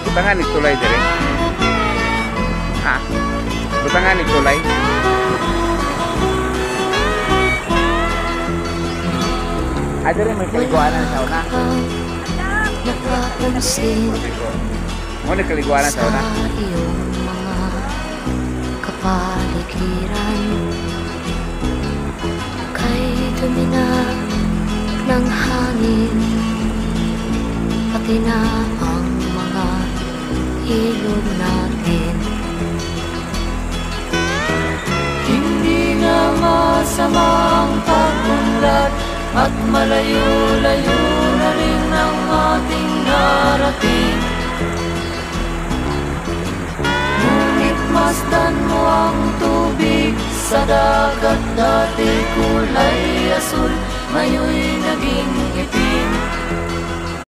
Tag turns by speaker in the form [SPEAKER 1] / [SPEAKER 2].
[SPEAKER 1] Butangan ni tulay dire. Ha? Butangan ni tulay. Dire may kaliguanan sa una. Mo ni kaliguanan sa una.
[SPEAKER 2] Kapaligiran kay tumina ng hangin, pati na ang mga ilog natin. Hindi na masamang pag-unlad at malayo-layo na rin ang ating narating. Masdan mo ang tubig sa dagat, dati kulay asul, ngayon'y naging itim.